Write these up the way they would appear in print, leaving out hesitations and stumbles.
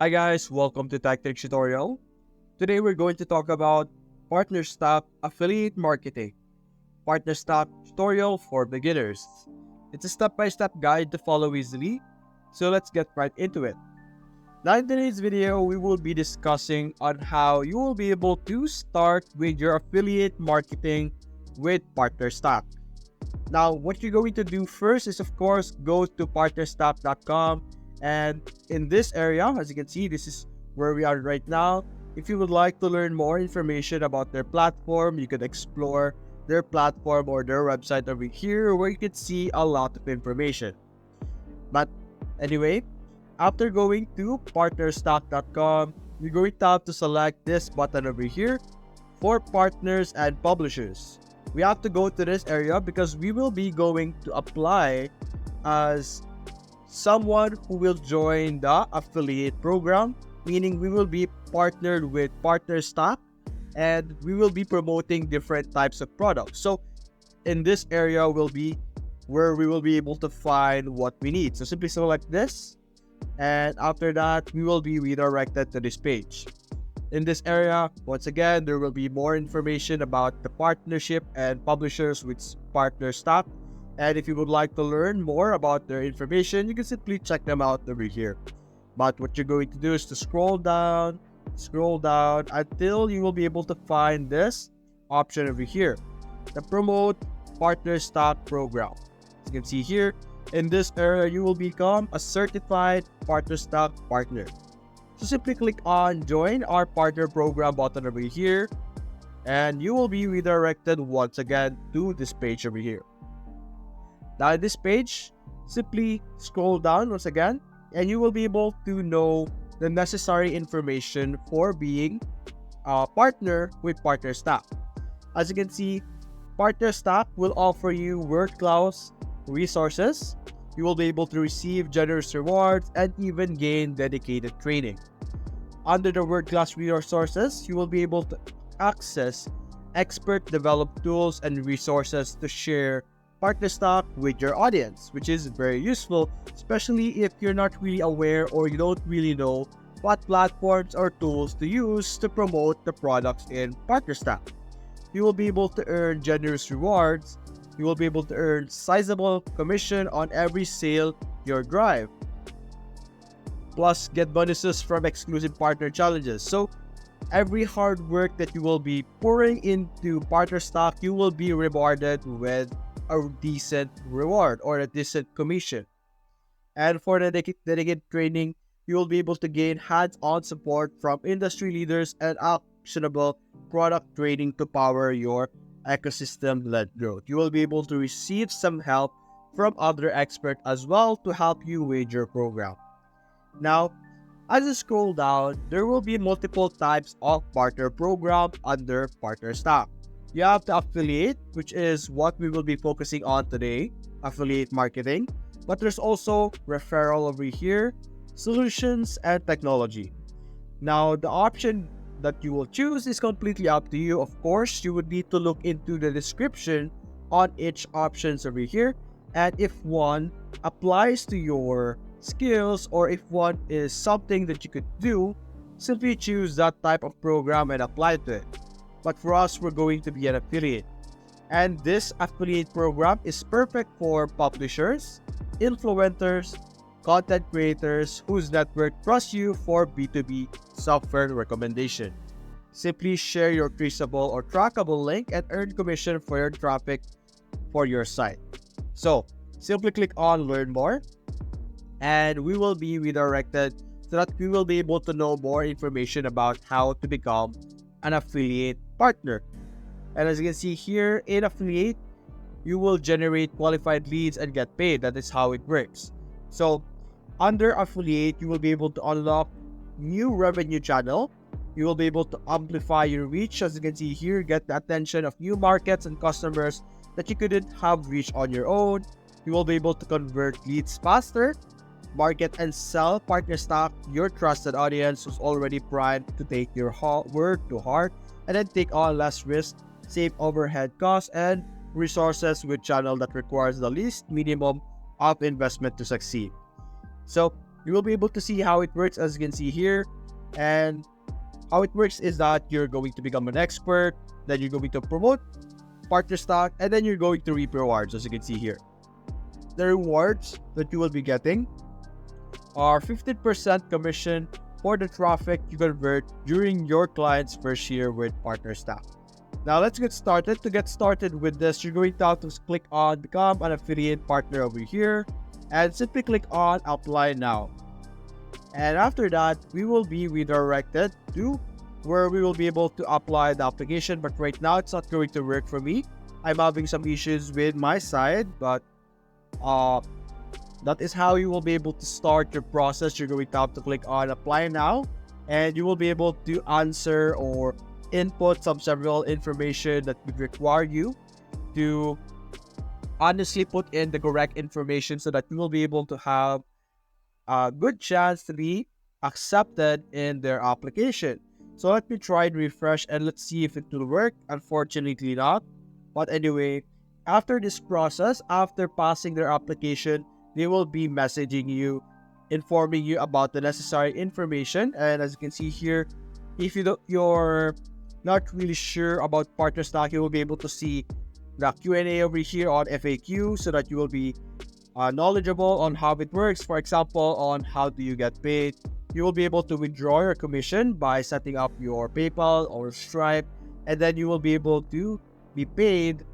Hi guys, welcome to Tactic Tutorial. Today we're going to talk about Partnerstack Affiliate Marketing. Partnerstack tutorial for beginners. It's a step-by-step guide to follow easily, so let's get right into it. Now in today's video, we will be discussing on how you will be able to start with your affiliate marketing with Partnerstack. Now, what you're going to do first is, of course, go to partnerstack.com, and in this area, as you can see, this is where we are right now. If you would like to learn more information about their platform, you can explore their platform or their website over here, where you can see a lot of information. But anyway, after going to partnerstack.com, you're going to have to select this button over here for partners and publishers. We have to go to this area because we will be going to apply as someone who will join the affiliate program, meaning we will be partnered with Partnerstack and we will be promoting different types of products. So in this area will be where we will be able to find what we need. So simply select this, and after that we will be redirected to this page. In this area, once again, there will be more information about the partnership and publishers with Partnerstack. And if you would like to learn more about their information, you can simply check them out over here. But what you're going to do is to scroll down until you will be able to find this option over here, the Promote Partnerstack program. As you can see here, in this area, you will become a certified Partnerstack partner. So simply click on Join Our Partner Program button over here, and you will be redirected once again to this page over here. Now in this page, simply scroll down once again, and you will be able to know the necessary information for being a partner with Partnerstack. As you can see, Partnerstack will offer you world-class resources. You will be able to receive generous rewards and even gain dedicated training. Under the world-class resources, you will be able to access expert-developed tools and resources to share Partnerstack with your audience, which is very useful, especially if you're not really aware or you don't really know what platforms or tools to use to promote the products in Partnerstack. You will be able to earn generous rewards. You will be able to earn sizable commission on every sale you drive. Plus, get bonuses from exclusive partner challenges. So, every hard work that you will be pouring into Partnerstack, you will be rewarded with a decent reward or a decent commission. And for the dedicated training, you will be able to gain hands-on support from industry leaders and actionable product training to power your ecosystem-led growth. You will be able to receive some help from other experts as well to help you with your program. Now, as you scroll down, there will be multiple types of partner program under Partnerstack. You have the affiliate, which is what we will be focusing on today, affiliate marketing. But there's also referral over here, solutions, and technology. Now, the option that you will choose is completely up to you. Of course, you would need to look into the description on each options over here. And if one applies to your skills or if one is something that you could do, simply choose that type of program and apply to it. But for us, we're going to be an affiliate. And this affiliate program is perfect for publishers, influencers, content creators whose network trusts you for B2B software recommendation. Simply share your traceable or trackable link and earn commission for your traffic for your site. So, simply click on Learn More, and we will be redirected so that we will be able to know more information about how to become an affiliate partner. And as you can see here, in affiliate, you will generate qualified leads and get paid. That is how it works. So under affiliate, you will be able to unlock new revenue channel. You will be able to amplify your reach. As you can see here, get the attention of new markets and customers that you couldn't have reached on your own. You will be able to convert leads faster, market and sell Partnerstack, your trusted audience who's already primed to take your word to heart, and then take on less risk, save overhead costs, and resources with channel that requires the least minimum of investment to succeed. So You will be able to see how it works, as you can see here. And how it works is that you're going to become an expert, then you're going to promote Partnerstack, and then you're going to reap rewards, as you can see here. The rewards that you will be getting are 15% commission for the traffic you convert during your client's first year with Partnerstack. Now let's get started. To get started with this, you're going to have to click on Become an Affiliate Partner over here and simply click on Apply Now. And after that, we will be redirected to where we will be able to apply the application. But right now, it's not going to work for me. I'm having some issues with my side, but that is how you will be able to start your process. You're going to have to click on Apply Now, and you will be able to answer or input some several information that would require you to honestly put in the correct information so that you will be able to have a good chance to be accepted in their application. So let me try and refresh and let's see if it will work. Unfortunately not. But anyway, after this process, after passing their application, they will be messaging you, informing you about the necessary information. And as you can see here, if you're not really sure about Partnerstack, you will be able to see the Q&A over here on FAQ so that you will be knowledgeable on how it works. For example, on how do you get paid. You will be able to withdraw your commission by setting up your PayPal or Stripe, and then you will be able to be paid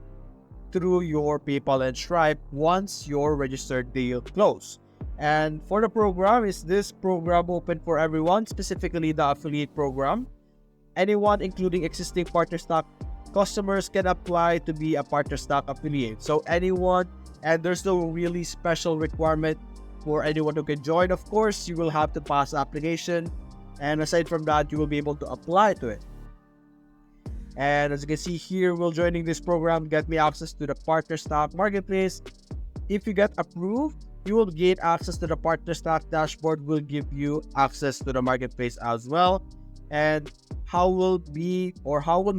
through your PayPal and Stripe once your registered deal close. And for the program, is this program open for everyone, specifically the affiliate program? Anyone, including existing Partnerstack customers, can apply to be a Partnerstack affiliate. So anyone, and there's no really special requirement for anyone who can join. Of course, you will have to pass the application, and aside from that, you will be able to apply to it. And as you can see here, while joining this program, get me access to the Partnerstack marketplace. If you get approved, you will gain access to the Partnerstack dashboard, will give you access to the marketplace as well. And how will my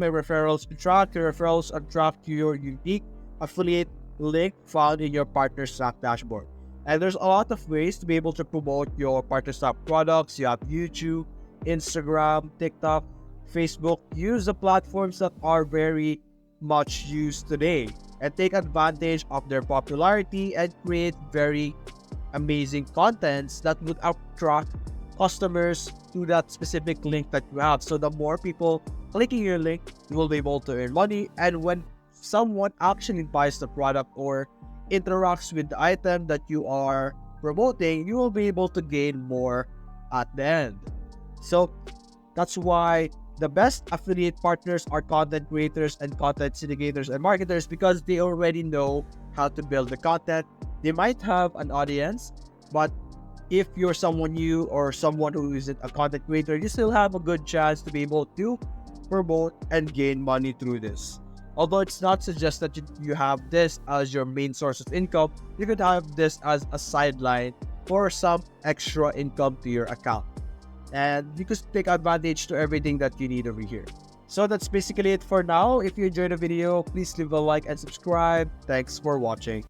referrals be tracked? Your referrals are tracked to your unique affiliate link found in your Partnerstack dashboard. And there's a lot of ways to be able to promote your Partnerstack products. You have YouTube, Instagram, TikTok, Facebook. Use the platforms that are very much used today and take advantage of their popularity and create very amazing contents that would attract customers to that specific link that you have. So the more people clicking your link, you will be able to earn money. And when someone actually buys the product or interacts with the item that you are promoting, you will be able to gain more at the end. So that's why the best affiliate partners are content creators and content syndicators and marketers, because they already know how to build the content. They might have an audience, but if you're someone new or someone who isn't a content creator, you still have a good chance to be able to promote and gain money through this. Although it's not suggested that you have this as your main source of income, you could have this as a sideline for some extra income to your account. And you could take advantage to everything that you need over here. So that's basically it for now. If you enjoyed the video, please leave a like and subscribe. Thanks for watching.